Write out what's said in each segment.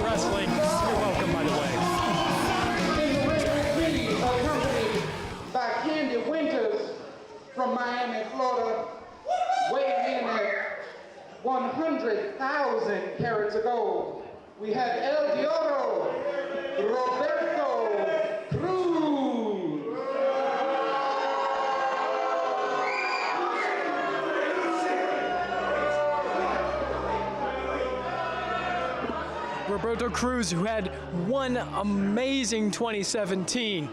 Wrestling. You're welcome, by the way. By Candy Winters from Miami, Florida, weighing in at 100,000 carats of gold. We have El Dioro, Roberto, Cruz. Roberto Cruz, who had one amazing 2016,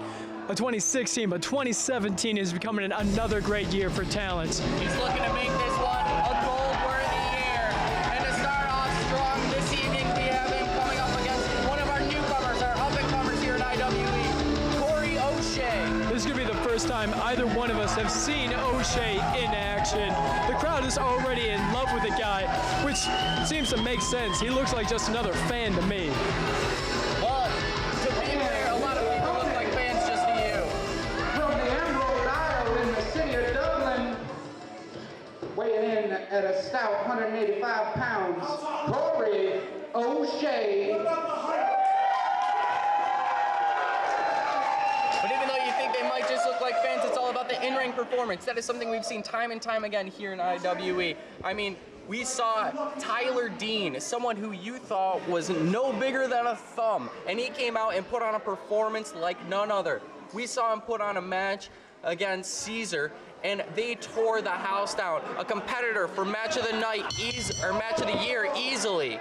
but 2017 is becoming another great year for talents. He's looking to make this one a gold-worthy year. And to start off strong this evening, we have him coming up against one of our newcomers, our up-and-comers here at IWE, Cory O'Shea. This is going to be the first time either one of us have seen O'Shea in action. The crowd is already in love with the guy, which seems to make sense. He looks like just another fan to me. Well, to be fair, a lot of people look like fans just to you. From the Emerald Isle in the city of Dublin, weighing in at a stout 185 pounds, Cory O'Shea. But even though you think they might just look like fans, it's all about the in-ring performance. That is something we've seen time and time again here in IWE. I mean, we saw Tyler Dean, someone who you thought was no bigger than a thumb, and he came out and put on a performance like none other. We saw him put on a match against Caesar, and they tore the house down. A competitor for match of the night, or match of the year, easily.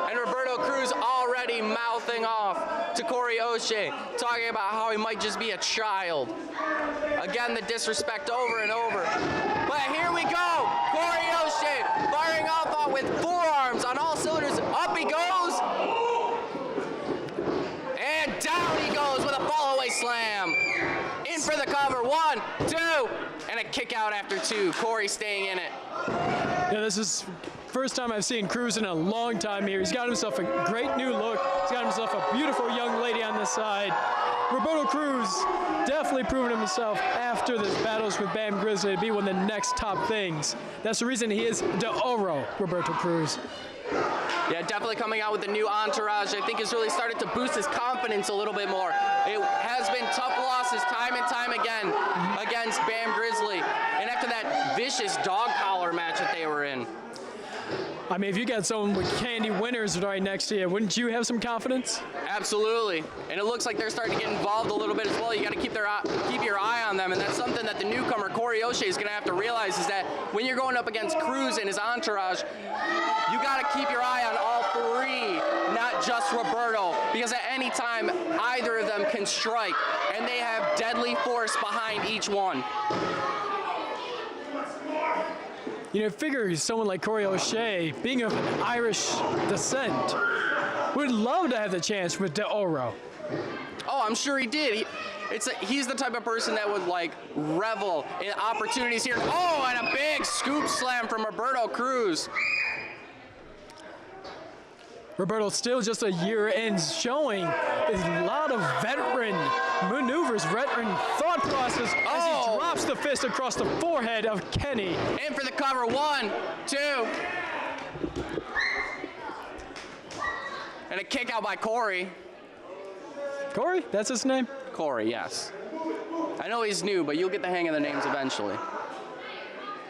And Roberto Cruz already mouthing off to Cory O'Shea, talking about how he might just be a child. Again, the disrespect over and over. But here we go, Cory O'Shea firing off with forearms on all cylinders. Up he goes, and down he goes with a fall-away slam. In for the cover, 1, 2, and a kick out after 2. Cory staying in it. Yeah, this is first time I've seen Cruz in a long time here. He's got himself a great new look. He's got himself a beautiful young lady on the side. Roberto Cruz definitely proven himself after this battles with Bam Grizzly to be one of the next top things. That's the reason he is de oro, Roberto Cruz. Yeah, definitely coming out with the new entourage. I think has really started to boost his confidence a little bit more. It has been tough losses time and time again against Bam Grizzly. And after that vicious dog collar match that they were in. I mean, if you got someone with Candy Winters right next to you, wouldn't you have some confidence? Absolutely, and it looks like they're starting to get involved a little bit as well. You got to keep your eye on them, and that's something that the newcomer Cory O'Shea is going to have to realize, is that when you're going up against Cruz and his entourage, you got to keep your eye on all three, not just Roberto, because at any time either of them can strike, and they have deadly force behind each one. You know, figure someone like Cory O'Shea, being of Irish descent, would love to have the chance with de oro. Oh, I'm sure he did. He's the type of person that would like revel in opportunities here. Oh, and a big scoop slam from Roberto Cruz. Roberto still just a year in, showing a lot of veteran maneuvers, veteran thought process as he drops the fist across the forehead of Kenny. In for the cover, 1, 2. And a kick out by Cory. Cory, that's his name? Cory, yes. I know he's new, but you'll get the hang of the names eventually.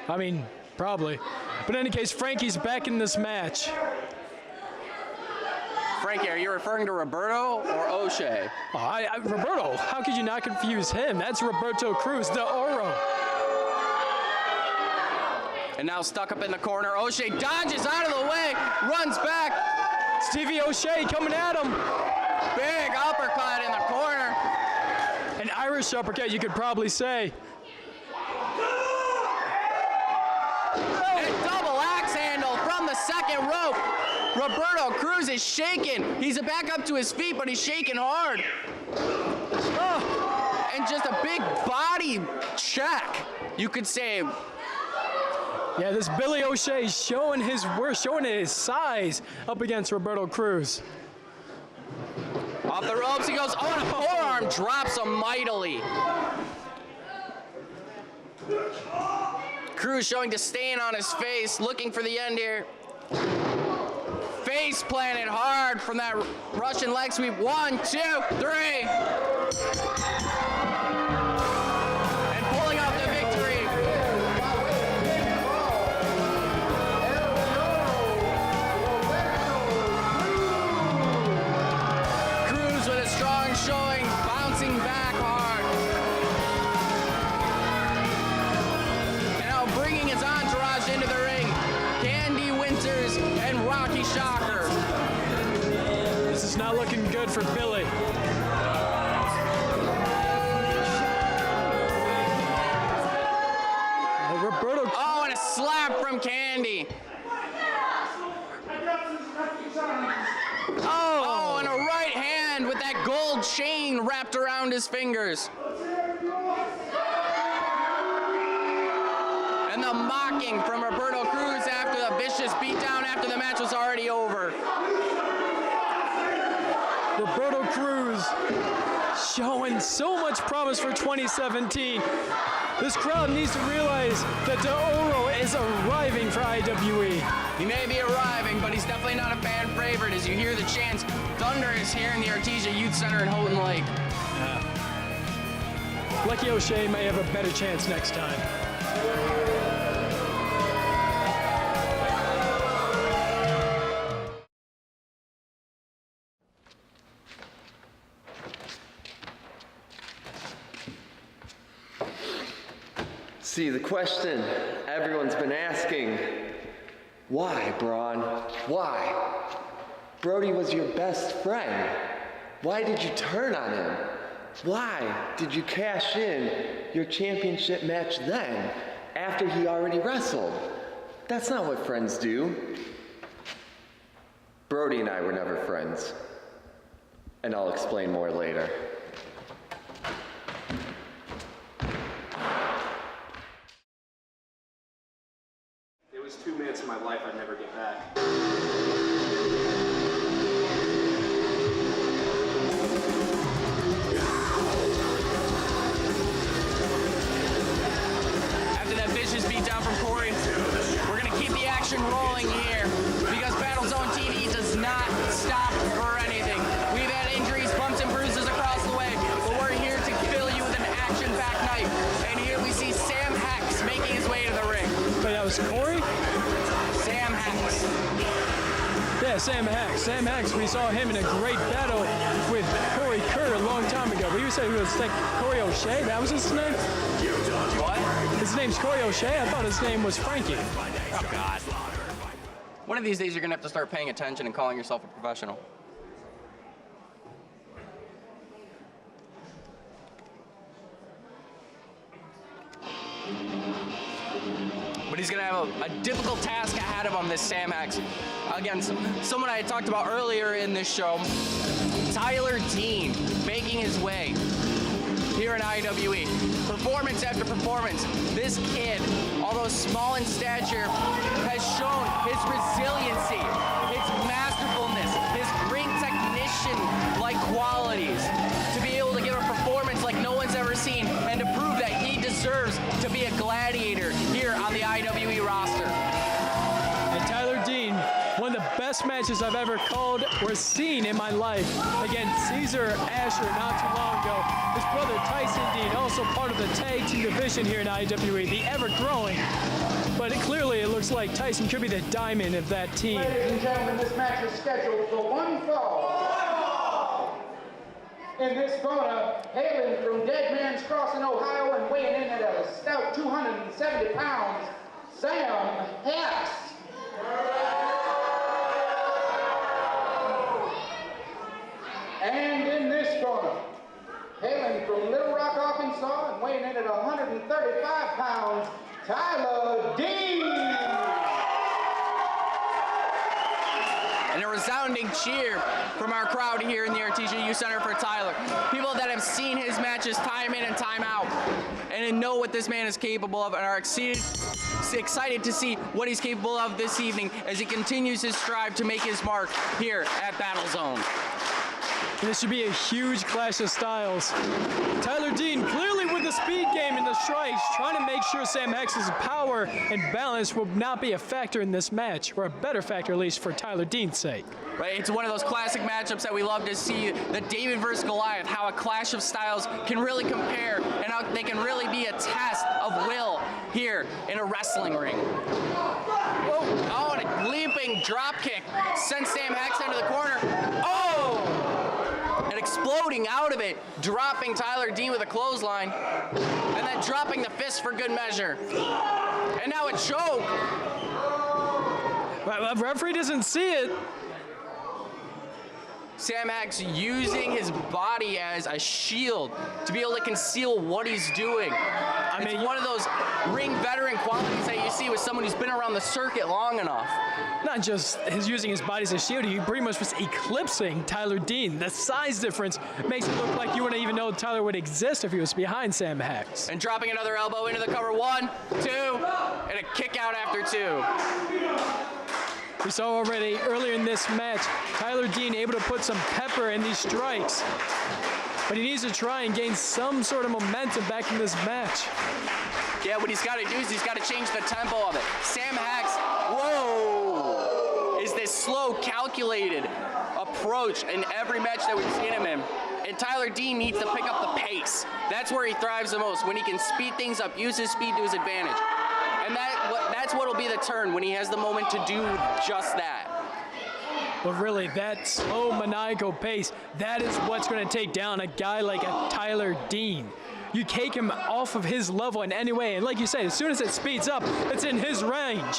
I mean, probably. But in any case, Frankie's back in this match. Frankie, are you referring to Roberto or O'Shea? Oh, Roberto, how could you not confuse him? That's Roberto Cruz, the Oro. And now stuck up in the corner, O'Shea dodges out of the way, runs back. Stevie O'Shea coming at him. Big uppercut in the corner. An Irish uppercut, you could probably say. And double axe handle from the second rope. Roberto Cruz is shaking. He's back up to his feet, but he's shaking hard. Oh, and just a big body check, you could say. Yeah, this Billy O'Shea showing his worth, showing his size up against Roberto Cruz. Off the ropes he goes. Oh, and a forearm drops him mightily. Cruz showing disdain on his face, looking for the end here. Face planted hard from that Russian leg sweep. 1, 2, 3. And pulling off the victory. Cruz with a strong showing, bouncing back hard. And now bringing his entourage into the ring. Candy Winters and Rocky Shocker. This is not looking good for Billy. Roberto. Oh, and a slap from Candy. Oh, and a right hand with that gold chain wrapped around his fingers. And the mocking from Roberto Cruz after the vicious beatdown after the match was already over. Roberto Cruz showing so much promise for 2017. This crowd needs to realize that the Oro is arriving for IWE. He may be arriving, but he's definitely not a fan favorite. As you hear the chants, Thunder is here in the Artesia Youth Center in Houghton Lake. Lucky O'Shea may have a better chance next time. See, the question everyone's been asking, why, Brawn? Why? Brody was your best friend. Why did you turn on him? Why did you cash in your championship match then, after he already wrestled? That's not what friends do. Brody and I were never friends, and I'll explain more later. It was 2 minutes of my life I'd never get back. After that vicious beatdown from Cory, we're going to keep the action rolling here because BattleZone TV does not stop for anything. We've had injuries, bumps, and bruises across the way, but we're here to fill you with an action-packed night. And here we see Sam Hex making his way to the ring. But that was Cory? Sam Hex. Yeah, Sam Hex. Sam Hex, we saw him in a great battle with Cory Kerr a long time ago. But you said he was like Cory O'Shea? That was his name? What? His name's Cory O'Shea? I thought his name was Frankie. Oh, God. One of these days, you're going to have to start paying attention and calling yourself a professional. But he's going to have a difficult task ahead of him, this Sam Hex. Again, someone I had talked about earlier in this show, Tyler Dean, making his way here in IWE. Performance after performance. This kid, although small in stature, has shown his resiliency, his masterfulness, his ring technician-like qualities to be able to give a performance like no one's ever seen and to prove that he deserves to be a gladiator here on the IWE roster. And Tyler Dean, one of the best matches I've ever called or seen in my life against Caesar Asher not too long ago. His brother Tyson Dean, also part of the tag team division here in IWE, the ever-growing. But but clearly it looks like Tyson could be the diamond of that team. Ladies and gentlemen, this match is scheduled for one fall. In this corner, hailing from Dead Man's Crossing, Ohio, and weighing in at a stout 270 pounds, Sam Hex. And in this corner, hailing from Little Rock, Arkansas, and weighing in at 135 pounds, Tyler Dean. And a resounding cheer from our crowd here in the Artesia Youth Center for Tyler. People that have seen his matches time in and time out and know what this man is capable of and are excited to see what he's capable of this evening as he continues his strive to make his mark here at BattleZone. This should be a huge clash of styles. Tyler Dean clearly with the speed game and the strikes, trying to make sure Sam Hex's power and balance will not be a factor in this match, or a better factor at least for Tyler Dean's sake. Right, it's one of those classic matchups that we love to see, the David versus Goliath, how a clash of styles can really compare and how they can really be a test of will here in a wrestling ring. Oh, and a leaping drop kick sends Sam Hex into the corner. Oh! And exploding out of it, dropping Tyler Dean with a clothesline, and then dropping the fist for good measure. And now a choke. The referee doesn't see it. Sam Hex using his body as a shield to be able to conceal what he's doing. I mean, one of those ring veteran qualities that you see with someone who's been around the circuit long enough. Not just his using his body as a shield, he pretty much was eclipsing Tyler Dean. The size difference makes it look like you wouldn't even know Tyler would exist if he was behind Sam Hex. And dropping another elbow into the cover. 1, 2, and a kick out after 2. We saw already earlier in this match, Tyler Dean able to put some pepper in these strikes. But he needs to try and gain some sort of momentum back in this match. Yeah, what he's got to do is he's got to change the tempo of it. Sam Hex, whoa, is this slow, calculated approach in every match that we've seen him in. And Tyler Dean needs to pick up the pace. That's where he thrives the most, when he can speed things up, use his speed to his advantage. And that's what'll be the turn, when he has the moment to do just that. But really, that slow, maniacal pace, that is what's going to take down a guy like a Tyler Dean. You take him off of his level in any way, and like you say, as soon as it speeds up, it's in his range.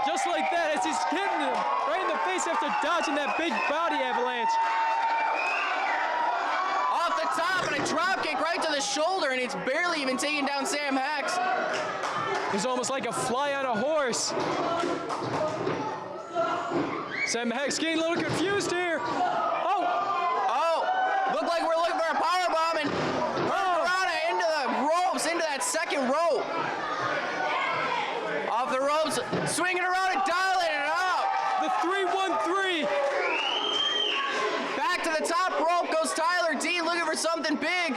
Just like that, as he's hitting him right in the face after dodging that big body avalanche. Off the top, and a drop kick right to the shoulder, and it's barely even taking down Sam Hex. He's almost like a fly on a horse. Sam Hex getting a little confused here. Looked like we're looking for a powerbomb, and Roberto into the ropes, into that second rope. Off the ropes, swinging around and dialing it up. The 3-1-3. Back to the top rope goes Tyler Dean, looking for something big.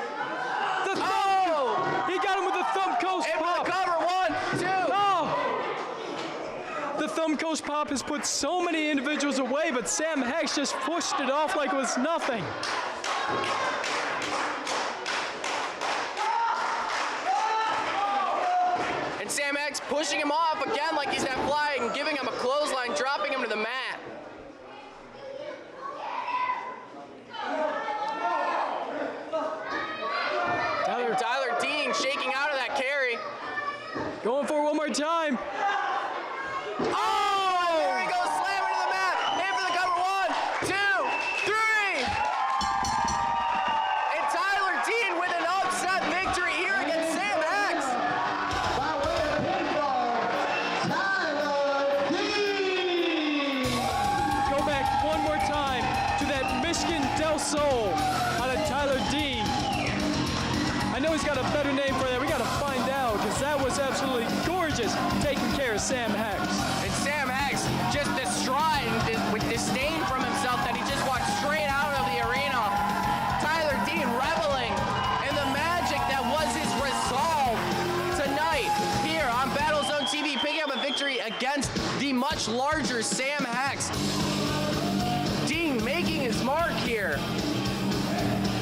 He got him with the thumb coast pop. The cover, 1, 2. The thumb coast pop has put so many individuals away, but Sam Hex just pushed it off like it was nothing. And Sam Hex pushing him off again like he's that fly and giving him a clothesline, dropping him to the mat. Tyler Dean shaking out of that carry. Going for it one more time. Oh! There he goes, slamming to the mat. In for the cover. 1, 2, 3. And Tyler Dean with an upset victory here against Sam Hex. By way of pinfall, Tyler Dean. Go back one more time to that Michigan Del Sol out of Tyler Dean. I know he's got a better name for that. We got to find out, because that was absolutely gorgeous taking care of Sam Hex. And Sam Hex just distraught with disdain from himself that he just walked straight out of the arena. Tyler Dean reveling in the magic that was his resolve tonight here on BattleZone TV, picking up a victory against the much larger Sam Hex. Dean making his mark here.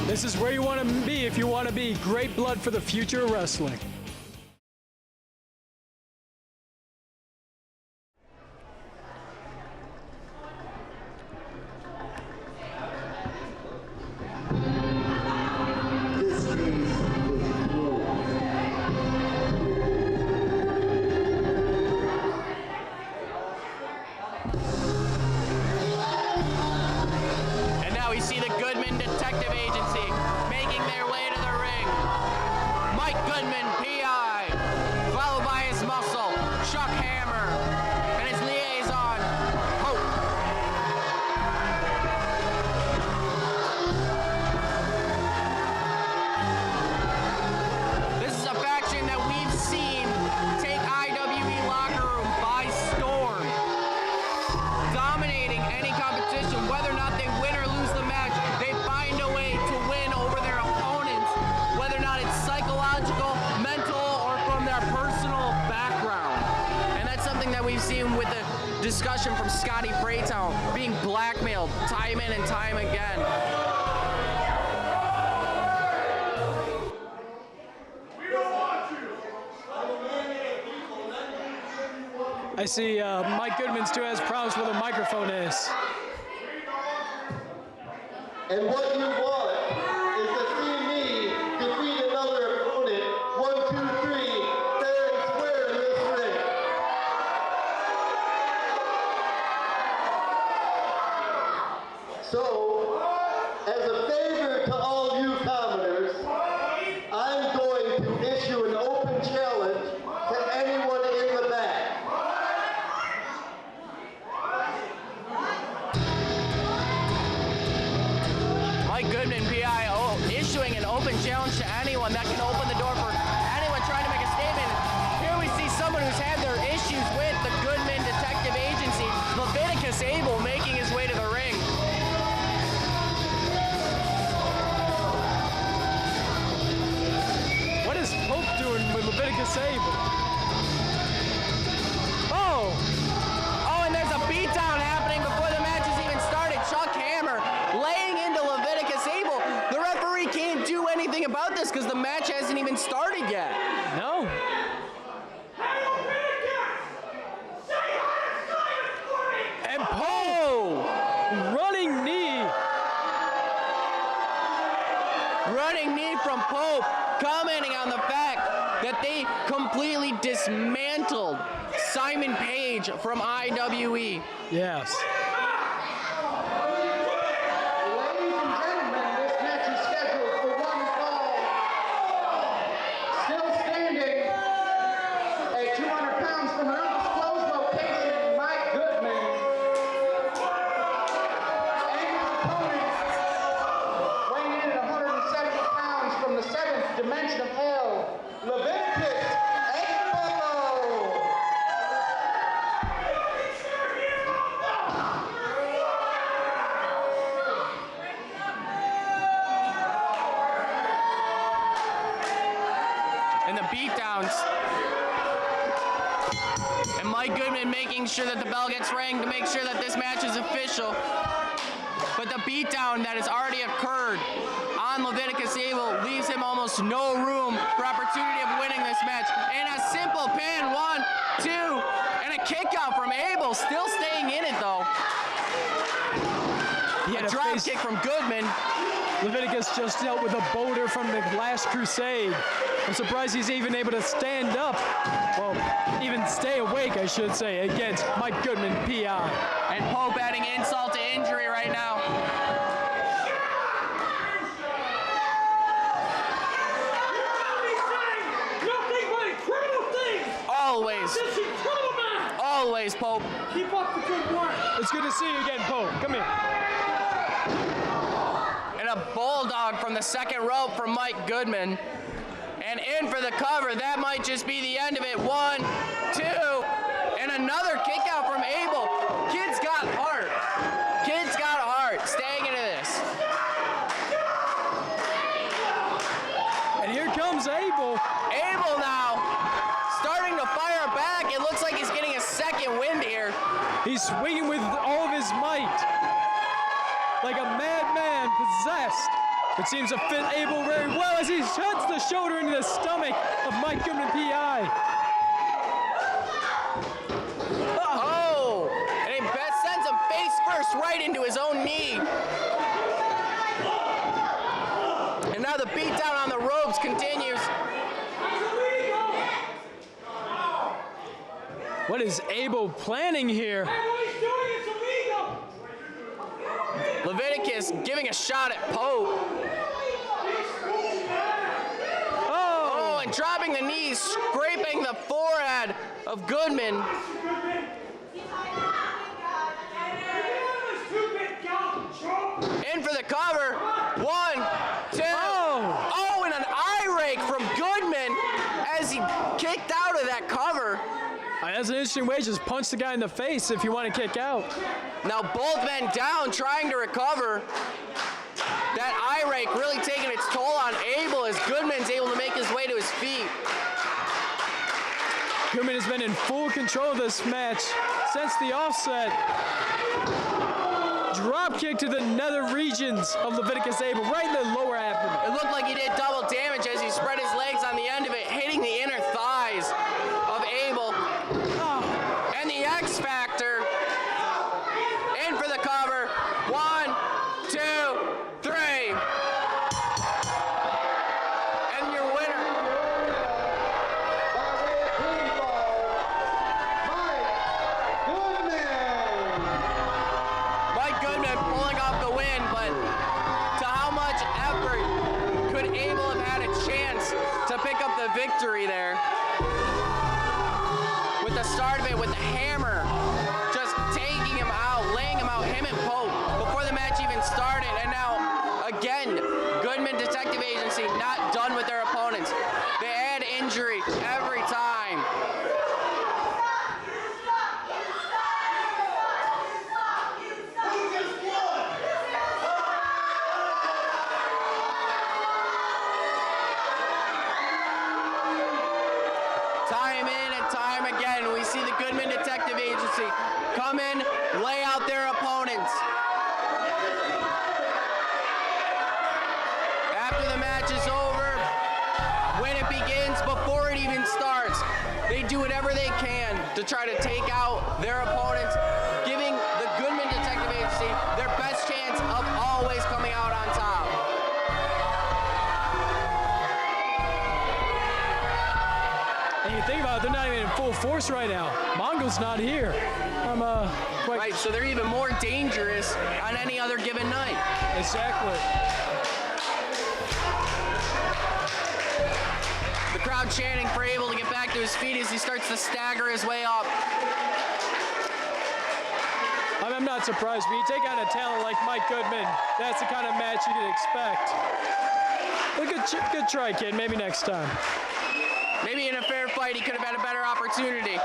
This is where you want to be if you want to be great blood for the future of wrestling. discussion from Scotty Freytown, being blackmailed time in and time again. I see Mike Goodman still has problems where the microphone is. And what you want is to see me defeat another opponent 1, 2, 3, fair and square in this ring. So, as a favor to all you commoners, I'm going to issue an open challenge to anyone in the back. Mike Goodman, PIO, issuing an open challenge to anyone that can open the door for anyone trying to make a statement. Here we see someone who's had their issues with the Goodman Detective Agency, Leviticus Abel, making his way to the ring. What is Pope doing with Leviticus Abel? Oh! Oh, and there's a beatdown happening before the match has even started. Chuck Hammer laying into Leviticus Abel. The referee can't do anything about this because the match hasn't even started yet. No. And Pope! Running knee. Running knee from Pope, commenting on the fact that they completely dismantled Simon Page from IWE. Yes. Ladies and gentlemen, this match is scheduled for one fall. Still standing at 200 pounds from an undisclosed location, Mike Goodman. And his opponent, weighing in at 170 pounds from the 7th dimension of hell, Leviticus Abel. And the beatdowns. And Mike Goodman making sure that the bell gets rang to make sure that this match is official. But the beatdown that has already occurred on Leviticus Abel leaves him almost no room for opportunity of winning this match. And a simple pin, 1, 2, and a kick out from Abel, still staying in it though. He had A to drop face- kick from Goodman. Leviticus just dealt with a boulder from the last crusade. I'm surprised he's even able to stand up, well, even stay awake, I should say, against Mike Goodman, PI. And Pope adding insult to injury right now. Always. Always, Pope. Keep up the good work. It's good to see you again, Pope. Come here. And a bulldog from the second rope from Mike Goodman. And in for the cover. That might just be the end of it. 1, 2, and another kick out from Abel. Kid's got heart. Kid's got heart. Staying into this. And here comes Abel. Abel now starting to fire back. It looks like he's getting a second wind here. He's swinging with all of his might. Like a madman possessed. It seems to fit Abel very well as he shuts the shoulder into the stomach of Mike Goodman, PI. Oh, and he sends him face first right into his own knee. And now the beatdown on the ropes continues. What is Abel planning here? Leviticus giving a shot at Pope. Oh, and dropping the knees, scraping the forehead of Goodman. In for the cover. 1, 2. Oh, and an eye rake from Goodman as he kicked out of that cover. That's an interesting way. Just punch the guy in the face if you want to kick out. Now both men down trying to recover. That eye rake really taking its toll on Abel as Goodman's able to make his way to his feet. Goodman has been in full control of this match since the offset. Drop kick to the nether regions of Leviticus Abel, right in the lower abdomen. It looked like he did double damage as he spread his legs on the end of it, hitting the inner thighs of Abel. And the X Factor in for the cover. 1, 2, 3. And your winner. Mike Goodman pulling off the win, but to how much effort could Abel have had a chance to pick up the victory there? With the start of it, with the hammer, just taking him out, laying him out, him and Pope, before the match even started. And now, again, Goodman Detective Agency not done with their opponents. They add injury every time. Time in and time again, we see the Goodman Detective Agency come in, lay out their opponents. After the match is over, when it begins, before it even starts, they do whatever they can to try to take out their opponents, giving the Goodman Detective Agency their best chance of always coming out on top. And you think about it, they're not even in full force right now. Mongo's not here. I'm quite... Right, so they're even more dangerous on any other given night. Exactly. The crowd chanting for Abel to get back to his feet as he starts to stagger his way up. I'm not surprised. When you take on a talent like Mike Goodman, that's the kind of match you can expect. But good try, kid. Maybe next time. Maybe in a fair fight, he could have had a better opportunity.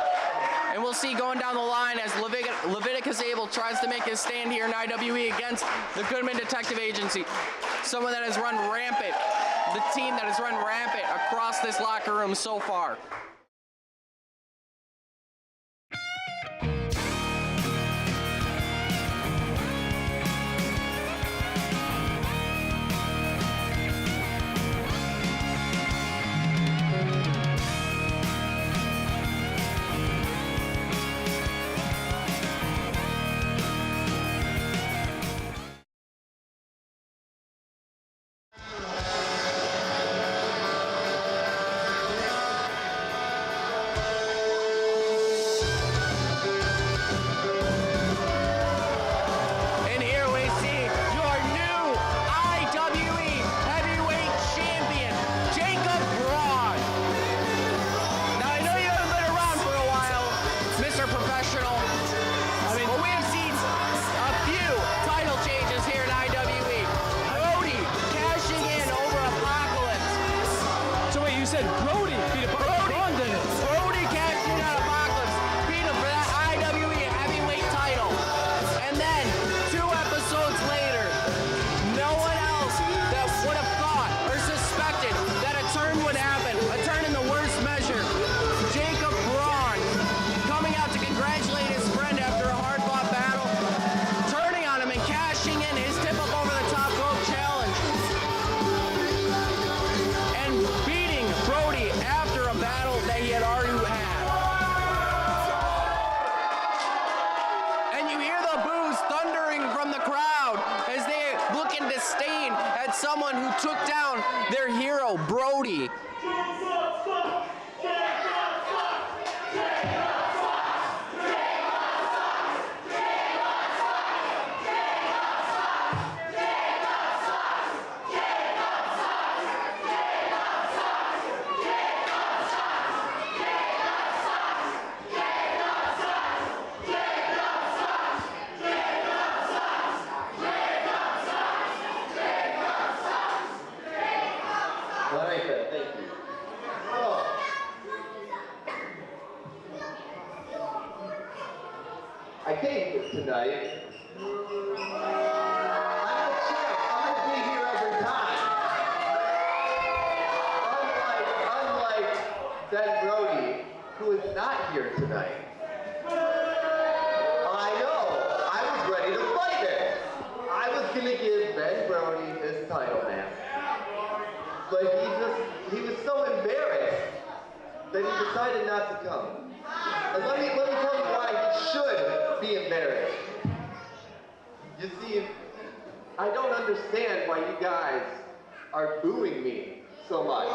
And we'll see going down the line as Leviticus Abel tries to make his stand here in IWE against the Goodman Detective Agency. Someone that has run rampant, the team that has run rampant across this locker room so far. Someone who took down their hero, Brody. I came here tonight. I'm the champ. I'm going to be here every time. Unlike Ben Brody, who is not but he was so embarrassed that he decided not to come. And let me tell you why he should be embarrassed. You see, I don't understand why you guys are booing me so much.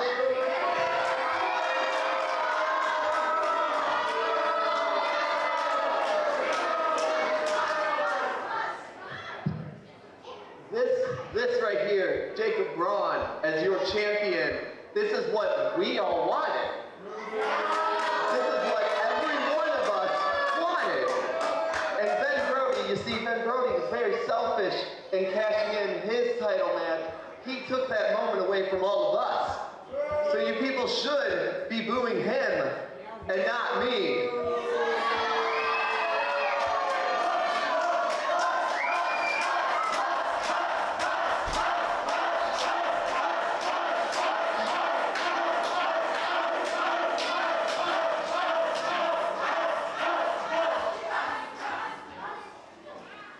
This right here, Jacob Brawn, as your champion, this is what we all wanted. This is what every one of us wanted. And Ben Brody, you see, Ben Brody was very selfish in cashing in his title match. He took that moment away from all of us. So you people should be booing him and not me.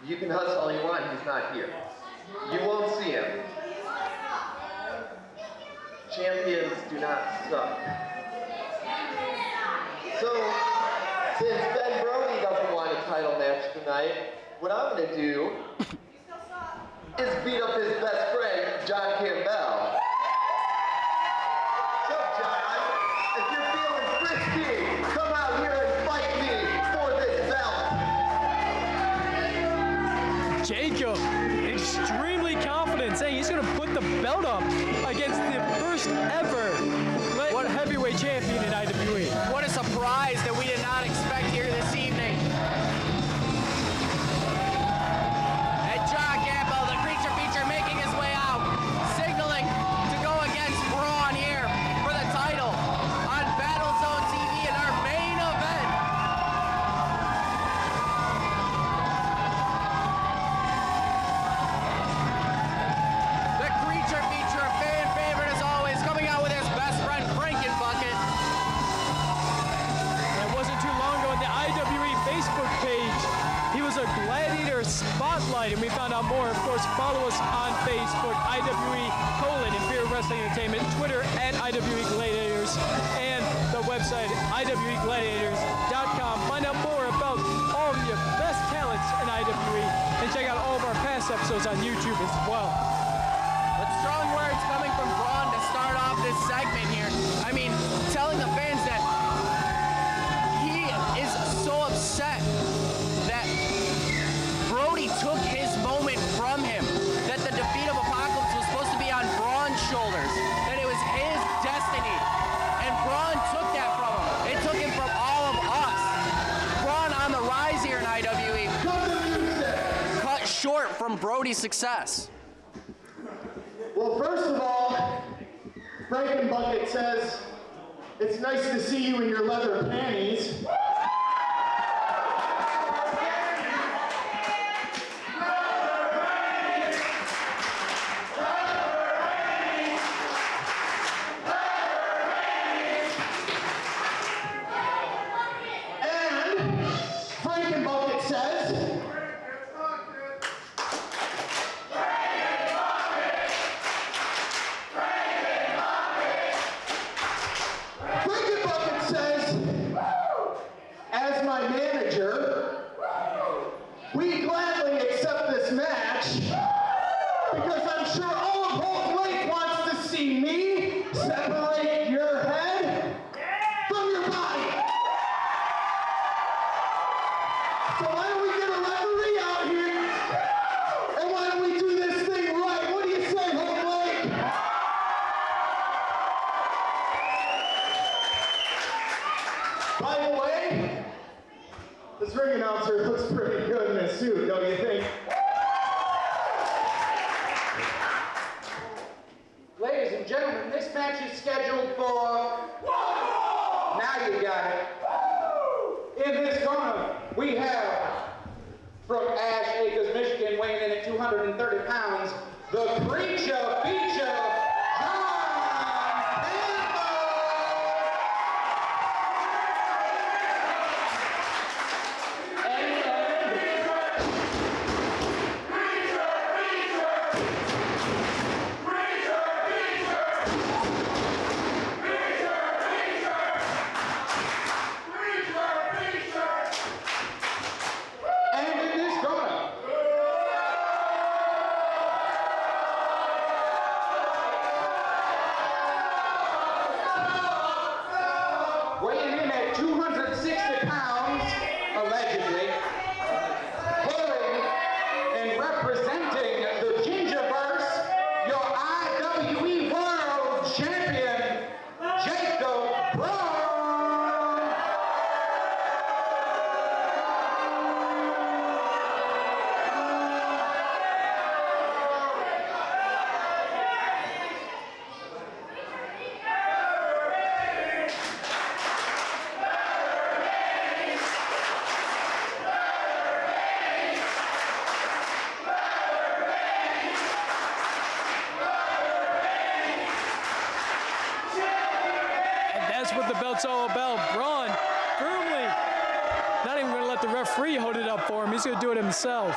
You can hustle all you want, he's not here. You won't see him. Champions do not suck. So, since Ben Brody doesn't want a title match tonight, what I'm gonna do is beat up his best friend, John Campbell. So, John, if you're feeling frisky, come out here and fight me for this belt. Jacob, extremely confident, saying he's going to put the belt up against the first ever heavyweight champion in IWE. What a surprise that we did not expect here this evening. And John Campbell, the creature feature, making his way out, signaling to go against Brawn here for the title on BattleZone TV in our main event. The creature feature, a fan favorite as always, coming out with his best friend, Franken Bucket. It wasn't too long ago on the IWE Facebook page. He was a gladiator spotlight, and we found out more. Of course, follow us on Facebook, Imperial Wrestling Entertainment, Twitter at IWE Gladiators, and the website IWEGladiators.com. Find out more about all of your best talents in IWE, and check out all of our past episodes on YouTube as well. But strong words coming from Brawn to start off this segment here. I mean, telling the fans that he is so upset that Brody took his moment from him, that the defeat of Apocalypse was supposed to be on Braun's shoulders, that it was his destiny, and Braun took that from him. It took him from all of us. Braun on the rise here in IWE, cut short from Brody's success. Well, first of all, Frankenbucket says, it's nice to see you in your leather panties. And Frankenbucket says, Frankenbucket says, as my manager, we gladly accept this match because I'm sure all of Houghton Lake wants to see me separate your head from your body. So why don't we get a referee out here and why don't we do this thing right? What do you say, Houghton Lake? By the way, this ring announcer looks pretty good in his suit, don't you think? Ladies and gentlemen, this match is scheduled for... Now you got it. In this corner, we have, from Ash Acres, Michigan, weighing in at 230 pounds, the creature feature, John Campbell! And That's what the belt's all about. Brawn firmly not even going to let the referee hold it up for him. He's going to do it himself.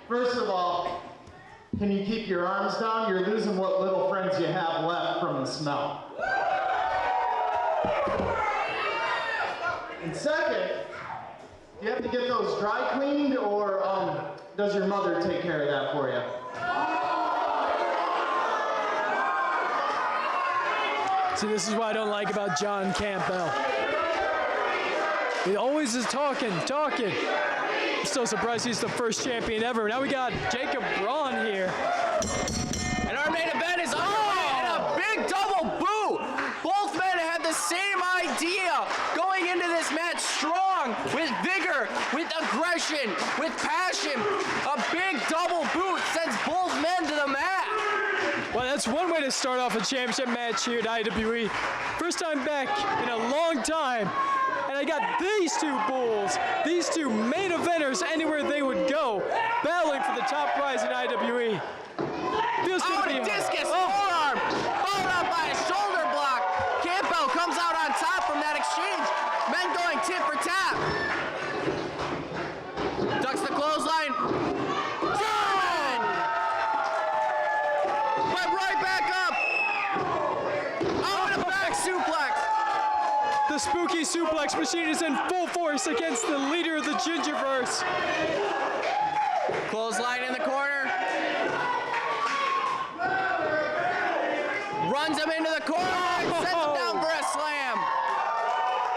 First of all, can you keep your arms down? You're losing what little friends you have left from the smell. And second, do you have to get those dry cleaned, or does your mother take care of that for you? See, this is what I don't like about John Campbell. He always is talking. I'm still surprised he's the first champion ever. Now we got Jacob Brawn here. And our main event is underway, and a big double boot. Both men had the same idea going into this match, strong, with vigor, with aggression, with passion. A big double boot sends both men to the mat. Well, that's one way to start off a championship match here at IWE. First time back in a long time. And I got these two bulls, these two main eventers anywhere they would go, battling for the top prize in IWE. Feels good to be a on. discus forearm, followed up by a shoulder block. Campbell comes out on top from that exchange. Men going tit for tat. Ducks the clothesline. German! But right back up. Oh, and a back suplex. The spooky suplex machine is in full force against the leader of the Gingerverse. Clothesline in the corner. Runs him into the corner and sends him down for a slam.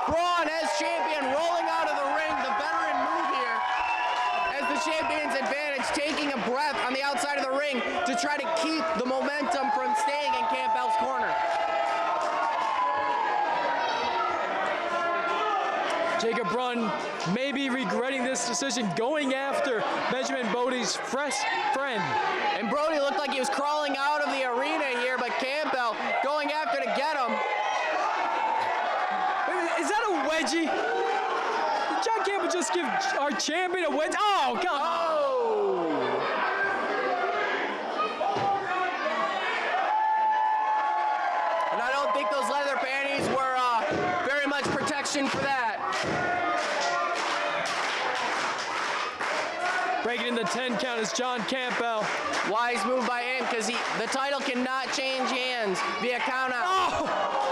Brawn as champion rolling out of the ring. The veteran move here as the champion's advantage, taking a breath on the outside of the ring to try to keep the momentum from staying in Campbell's corner. Jacob Braun may be regretting this decision, going after Benjamin Bodie's fresh friend. And Brody looked like he was crawling out of the arena here, but Campbell going after to get him. Is that a wedgie? Did John Campbell just give our champion a wedgie? Oh, come on. And I don't think those leather panties were very much protection for that. Breaking in the 10 count is John Campbell. Wise move by him, because the title cannot change hands via count out.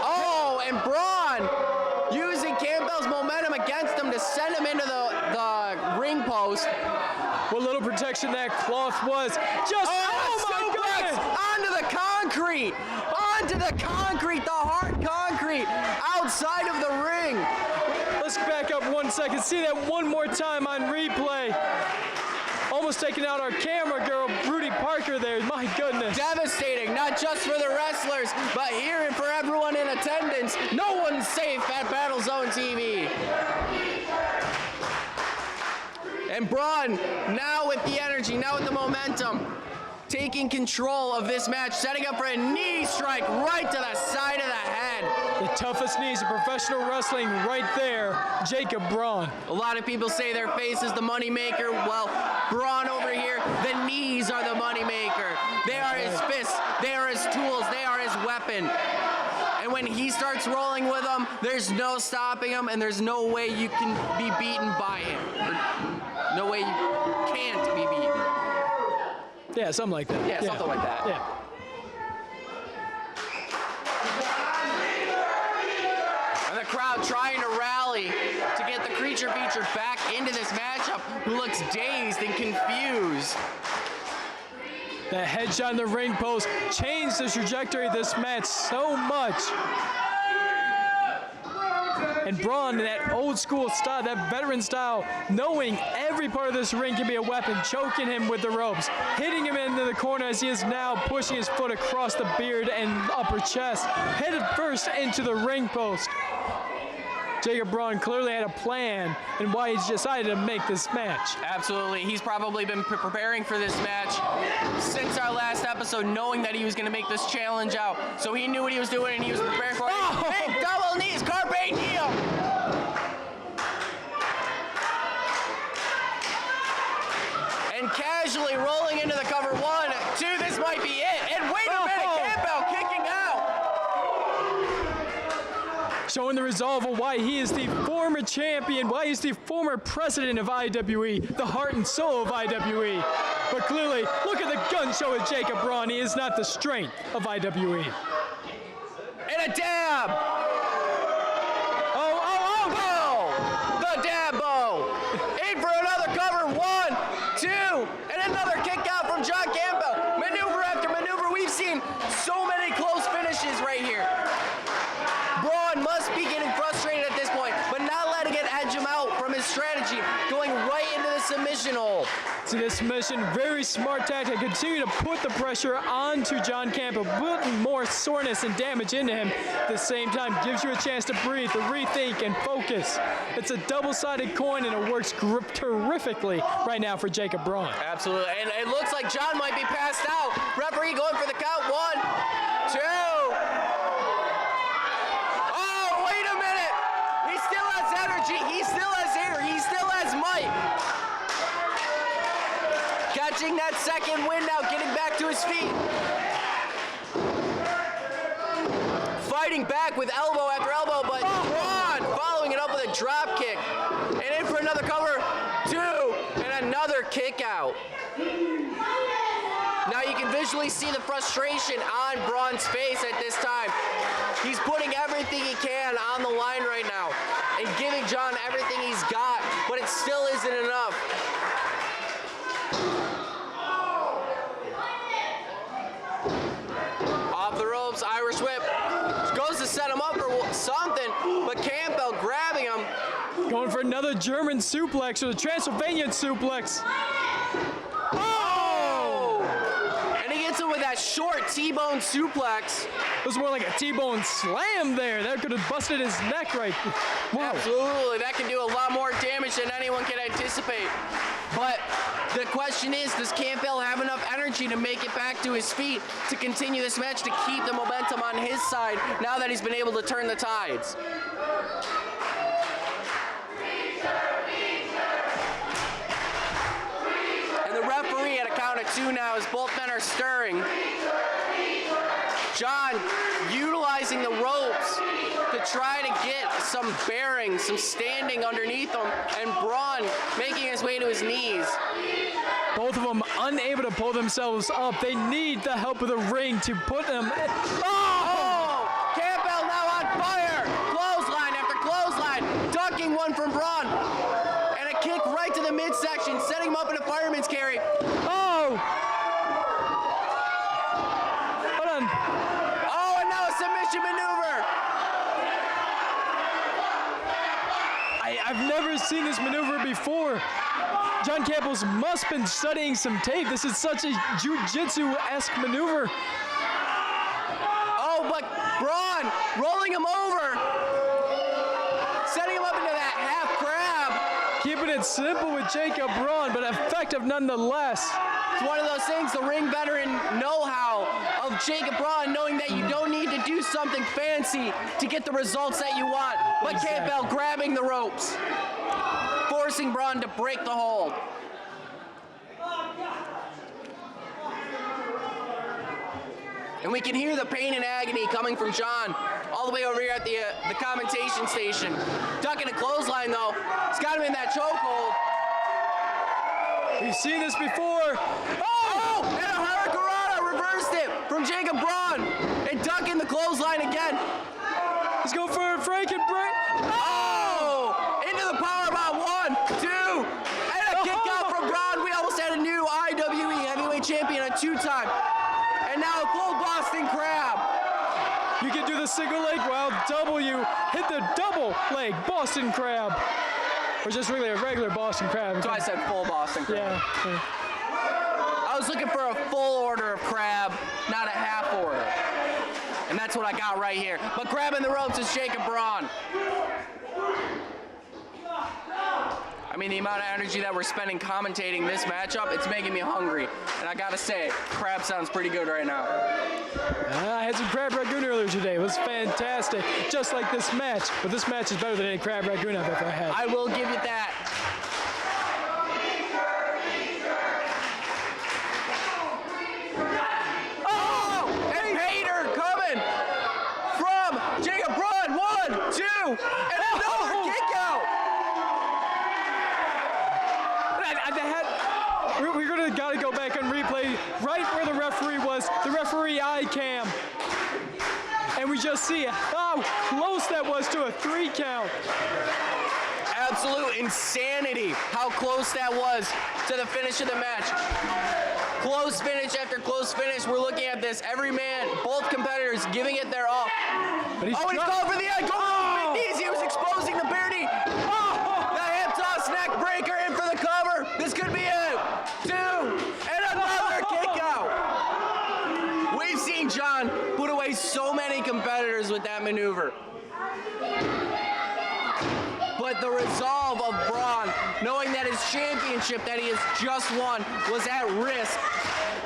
Oh, and Brawn using Campbell's momentum against him to send him into the ring post. What little protection that cloth was. Just, oh my goodness! Onto the concrete! Onto the concrete, the hard concrete, outside of the ring. Let's back up 1 second. See that one more time on replay. Almost taking out our camera girl, Rudy Parker there. My goodness. Devastating, not just for the wrestlers, but here and for everyone in attendance. No one's safe at BattleZone TV. And Brawn, now with the energy, now with the momentum, taking control of this match, setting up for a knee strike right to the side of the head. The toughest knees in professional wrestling right there, Jacob Braun. A lot of people say their face is the moneymaker. Well, Braun over here, the knees are the moneymaker. They are his fists, they are his tools, they are his weapon. And when he starts rolling with them, there's no stopping him, and there's no way you can be beaten by him. Or no way you can't be beaten. Yeah, something like that. Yeah, something like that. Yeah. And the crowd trying to rally to get the creature feature back into this matchup, who looks dazed and confused. That headshot in the ring post changed the trajectory of this match so much. And Braun, in that old school style, that veteran style, knowing every part of this ring can be a weapon, choking him with the ropes, hitting him into the corner as he is now pushing his foot across the beard and upper chest, headed first into the ring post. Jacob Braun clearly had a plan and why he decided to make this match. Absolutely. He's probably been preparing for this match since our last episode, knowing that he was going to make this challenge out. So he knew what he was doing and he was preparing for it. Big double knees, carpe diem. showing the resolve of why he is the former champion, why he's the former president of IWE, the heart and soul of IWE. But clearly, look at the gun show of Jacob Braun. He is not the strength of IWE. And a dab! The dab bow! In for another cover, 1, 2, and another kick out from John Campbell. Maneuver after maneuver, we've seen so many close finishes right here. Braun must be getting frustrated at this point, but not letting it edge him out from his strategy, going right into the submission hole. To this submission, very smart tactic. Continue to put the pressure onto John Campbell, putting more soreness and damage into him. At the same time, gives you a chance to breathe, to rethink, and focus. It's a double-sided coin, and it works terrifically right now for Jacob Braun. Absolutely, and it looks like John might be passed out. Referee going for the count, 1, 2. Oh, wait a minute. He still has energy. He still has air. He still has might. Catching that second win now, getting back to his feet. Fighting back with elbow after elbow, but Braun following it up with a drop kick. And in for another cover, 2, and another kick out. Now you can visually see the frustration on Braun's face at this time. He's putting everything he can on the line right now and giving John everything he's got, but it still isn't enough. Off the ropes, Irish whip. Goes to set him up for something, but Campbell grabbing him. Going for another German suplex, or the Transylvanian suplex. And he gets him with that short T-bone suplex. It was more like a T-bone slam there. That could have busted his neck right. Whoa. Absolutely, that can do a lot more damage than anyone can anticipate. But the question is, does Campbell have enough energy to make it back to his feet to continue this match, to keep the momentum on his side now that he's been able to turn the tides? And the referee at a count of 2 now as both men are stirring. John utilizing the ropes to try to get some bearing, some standing underneath him, and Braun making his way to his knees. Both of them unable to pull themselves up. They need the help of the ring to put them. Oh! Campbell now on fire! Clothesline after clothesline, ducking one from Braun. And a kick right to the midsection, setting him up in a fireman's carry. Oh! Hold on. Oh, and now a submission maneuver. I've never seen this maneuver before. John Campbell's must have been studying some tape. This is such a jiu-jitsu-esque maneuver. Oh, but Braun rolling him over, setting him up into that half crab. Keeping it simple with Jacob Braun, but effective nonetheless. It's one of those things, the ring veteran know-how of Jacob Braun, knowing that you don't need to do something fancy to get the results that you want. But Exactly. Campbell grabbing the ropes, forcing Braun to break the hold. And we can hear the pain and agony coming from John all the way over here at the commentation station. Ducking a clothesline though. He's got him in that chokehold. We've seen this before. Oh! And a Hurricanrana reversed it from Jacob Braun. And ducking the clothesline again. Let's go for a Franken break. Oh! Into the powerbomb. 1, 2, and a kick out from Braun. We almost had a new IWE heavyweight champion, a 2-time. And now a full Boston Crab. You can do the single leg while W hit the double leg Boston Crab. Or just really a regular Boston Crab. So I said full Boston Crab. Yeah. I was looking for a full order of crab, not a half order. And that's what I got right here. But grabbing the ropes is Jacob Braun. I mean, the amount of energy that we're spending commentating this matchup, it's making me hungry. And I gotta say, crab sounds pretty good right now. I had some crab ragoon earlier today. It was fantastic, just like this match. But this match is better than any crab ragoon I've ever had. I will give you that. Oh! And Hater coming from Jacob Braun. 1, 2. We're gonna gotta go back and replay right where the referee was, the referee eye cam. And we just see how close that was to a 3 count. Absolute insanity how close that was to the finish of the match. Close finish after close finish. We're looking at this. Every man, both competitors giving it their all. But he's He's calling for the end. Going for the knees. He was exposing the bear knee. The hip toss neck breaker in for the cover. This could be it. 2 and another kick out. We've seen John put away so many competitors with that maneuver. But the resolve of Brawn, knowing that his championship that he has just won was at risk,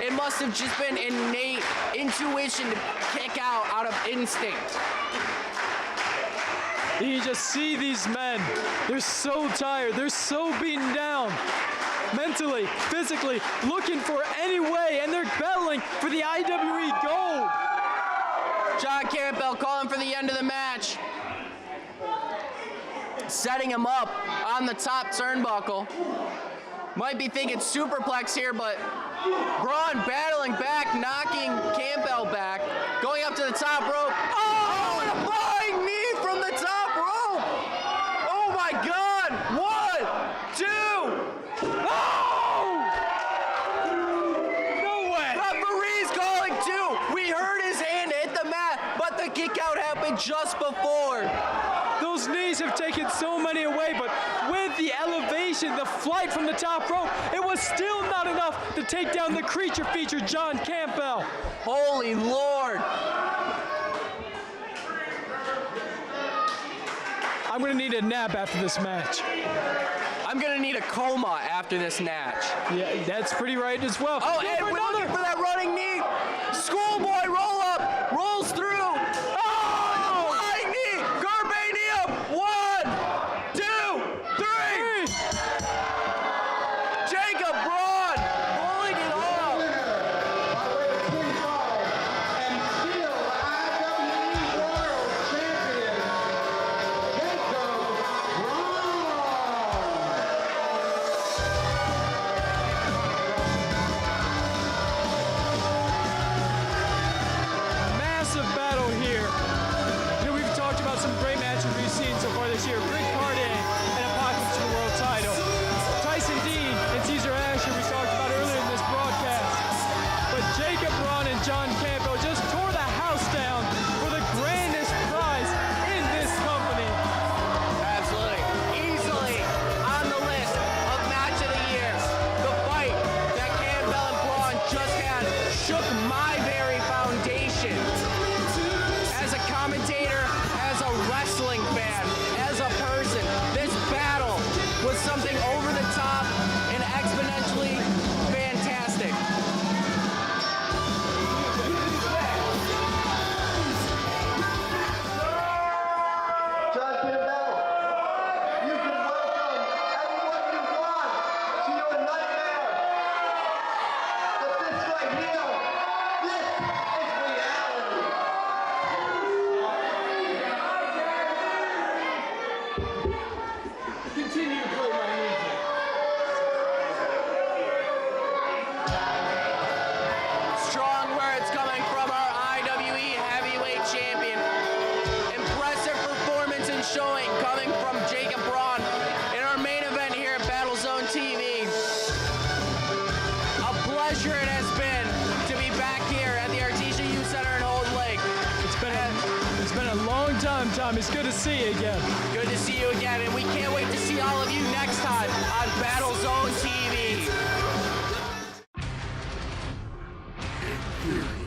it must have just been innate intuition to kick out of instinct. You just see these men. They're so tired. They're so beaten down. Mentally, physically, looking for any way, and they're battling for the IWE gold. John Campbell calling for the end of the match. Setting him up on the top turnbuckle. Might be thinking superplex here, but Braun battling back, knocking Campbell back. Going up to the top rope. Oh, and a flying knee from the top rope. Oh my God. 1, 2. Oh! No way. Referee's calling 2. We heard his hand hit the mat, but the kick out happened just before. Those knees have taken so many away, but with the elevation, the flight from the top rope, it was still not enough to take down the creature feature, John Campbell. Holy Lord. I'm gonna need a nap after this match. I'm gonna need a coma after this match. Yeah, that's pretty right as well. Oh, and we're looking for that running knee. Schoolboy roll up, rolls through. Oh, flying knee, Garbanium. 1, 2, 3. Jacob Braun pulling it off. By way of pinfall, and still IWE World Champion, Jacob Brawn. Massive battle here. You know, we've talked about some great matches we've seen so far this year. Rick Carden and Apocalypse for the world title. Tyson Dean and Caesar Asher we talked about earlier in this broadcast. But Jacob Braun and John Campbell just tore the house down for the grandest prize in this company. Absolutely. Easily on the list of match of the year. The fight that Campbell and Braun just had shook my very foundation. As a commentator, as a wrestling fan, as a person, this battle was something over the top and exponentially fantastic. John Campbell, you can welcome everyone you want to your nightmare. But this right here, this is reality. Continue to play my music. Strong words coming from our IWE heavyweight champion. Impressive performance and showing coming from Jacob Braun in our main event here at BattleZone TV. A pleasure it has been to be back here at the Artesia Center in Houghton Lake. It's been a long time, Tom. It's good to see you again. Good to see you again, and we can't wait to see all of you next time on BattleZone TV. Imperial